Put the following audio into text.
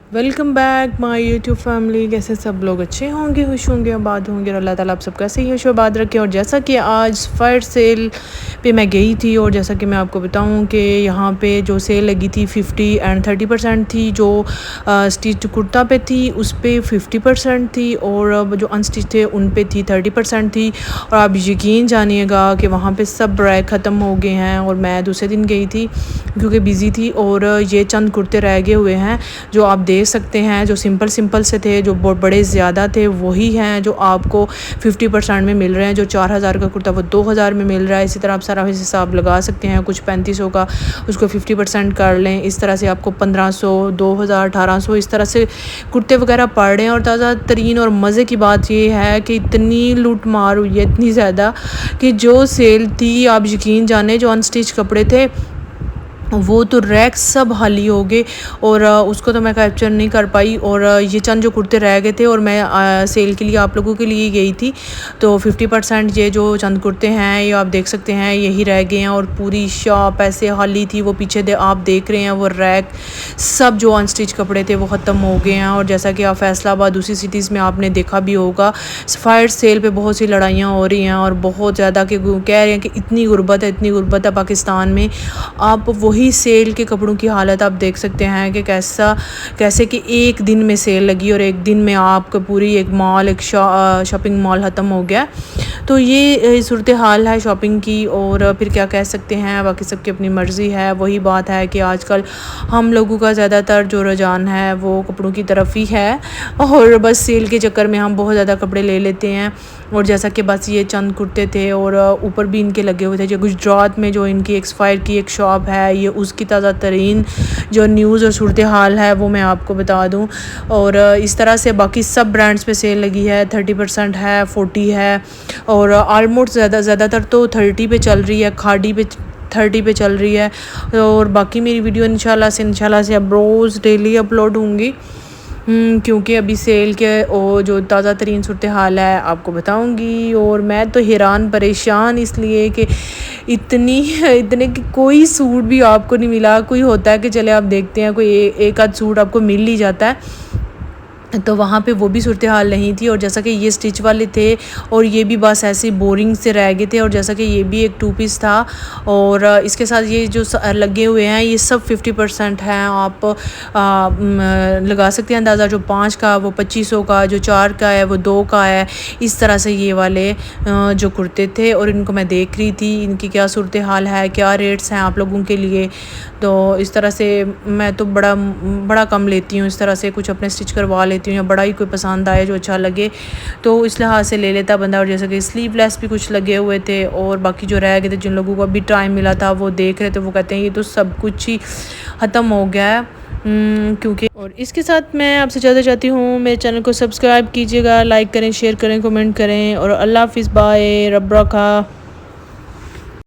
Welcome back my YouTube family. कैसे सब लोग अच्छे होंगे, खुश होंगे, आबाद होंगे और अल्लाह ताला आप सबका सही है आबाद रखे। और जैसा कि आज फायर सेल पे मैं गई थी और जैसा कि मैं आपको बताऊं कि यहाँ पे जो सेल लगी थी 50 एंड 30% थी। जो स्टिच कुर्ता पे थी उस पर 50% थी और जो अनस्टिच थे उन पे थी 30% थी। और आप यकीन जानिएगा कि वहाँ पे सब रैक ख़त्म हो गए हैं और मैं दूसरे दिन गई थी क्योंकि बिज़ी थी। और ये चंद कुर्ते रह गए हुए हैं जो आप देख सकते हैं, जो सिंपल से थे, जो बड़े ज़्यादा थे, वही हैं जो आपको 50% में मिल रहे हैं। जो 4000 का कुर्ता वो 2000 में मिल रहा है। इसी तरह आप सारा हिसाब लगा सकते हैं। कुछ 3500 का उसको 50% कर लें, इस तरह से आपको 1500, 2000, 1800 इस तरह से कुर्ते वगैरह पड़ रहे हैं। और ताज़ा तरीन और मज़े की बात ये है कि इतनी लूट मार हुई है, इतनी ज़्यादा कि जो सेल थी आप यकीन जाने, जो अनस्टिच कपड़े थे वो तो रैक सब खाली हो गए और उसको तो मैं कैप्चर नहीं कर पाई। और ये चंद जो कुर्ते रह गए थे और मैं सेल के लिए आप लोगों के लिए गई थी, तो 50% ये जो चंद कुर्ते हैं ये आप देख सकते हैं यही रह गए हैं। और पूरी शॉप ऐसे खाली थी। वो पीछे आप देख रहे हैं वो रैक सब जो अनस्टिच कपड़े थे वो ख़त्म हो गए हैं। और जैसा कि आप फैसलाबाद दूसरी सिटीज़ में आपने देखा भी होगा, फायर सेल पे बहुत सी लड़ाइयाँ हो रही हैं और बहुत ज़्यादा कि कह रहे हैं कि इतनी गुर्बत है पाकिस्तान में। आप वही सेल के कपड़ों की हालत आप देख सकते हैं कि कैसे कि एक दिन में सेल लगी और एक दिन में आपको पूरी एक मॉल, एक शॉपिंग मॉल ख़त्म हो गया। तो ये सूरत हाल है शॉपिंग की। और फिर क्या कह सकते हैं, बाकी सबकी अपनी मर्ज़ी है। वही बात है कि आजकल हम लोगों का ज़्यादातर जो रुझान है वो कपड़ों की तरफ ही है और बस सेल के चक्कर में हम बहुत ज़्यादा कपड़े ले लेते हैं। और जैसा कि बस ये चंद कुर्ते थे और ऊपर भी इनके लगे हुए थे। जो गुजरात में जो इनकी एक्सपायर की एक शॉप है, ये उसकी ताज़ा तरीन जो न्यूज़ और सूरत हाल है वो मैं आपको बता दूं। और इस तरह से बाकी सब ब्रांड्स पे सेल लगी है। 30% है, 40 है और आलमोस्ट ज़्यादातर तो 30 पे चल रही है, खाड़ी पे 30 पे चल रही है। और बाकी मेरी वीडियो इंशाल्लाह से अब रोज़ डेली अपलोड होंगी क्योंकि अभी सेल के ओ जो ताज़ा तरीन सूरत हाल है आपको बताऊंगी। और मैं तो हैरान परेशान इसलिए कि इतने कि कोई सूट भी आपको नहीं मिला। कोई होता है कि चले आप देखते हैं कोई एक आध सूट आपको मिल ही जाता है, तो वहाँ पे वो भी सूरत हाल नहीं थी। और जैसा कि ये स्टिच वाले थे और ये भी बस ऐसे बोरिंग से रह गए थे। और जैसा कि ये भी एक 2 पीस था और इसके साथ ये जो लगे हुए हैं ये सब 50% हैं। आप लगा सकते हैं अंदाज़ा। जो 5 का वो 2500 का, जो 4 का है वो 2 का है। इस तरह से ये वाले जो कुर्ते थे और इनको मैं देख रही थी इनकी क्या सूरत हाल है, क्या रेट्स हैं आप लोगों के लिए। तो इस तरह से मैं तो बड़ा कम लेती हूँ। इस तरह से कुछ अपने स्टिच करवा लेती हूँ या बड़ा ही कोई पसंद आए जो अच्छा लगे तो इस लिहाज से ले लेता बंदा। और जैसे कि स्लीवलेस भी कुछ लगे हुए थे और बाकी जो रह गए थे, जिन लोगों को अभी टाइम मिला था वो देख रहे थे, वो कहते हैं ये तो सब कुछ ही ख़त्म हो गया है। क्योंकि और इसके साथ मैं आपसे ज़्यादा चाहती हूँ मेरे चैनल को सब्सक्राइब कीजिएगा, लाइक करें, शेयर करें, कमेंट करें और अल्लाह हाफिज़, बाय, रब रखा।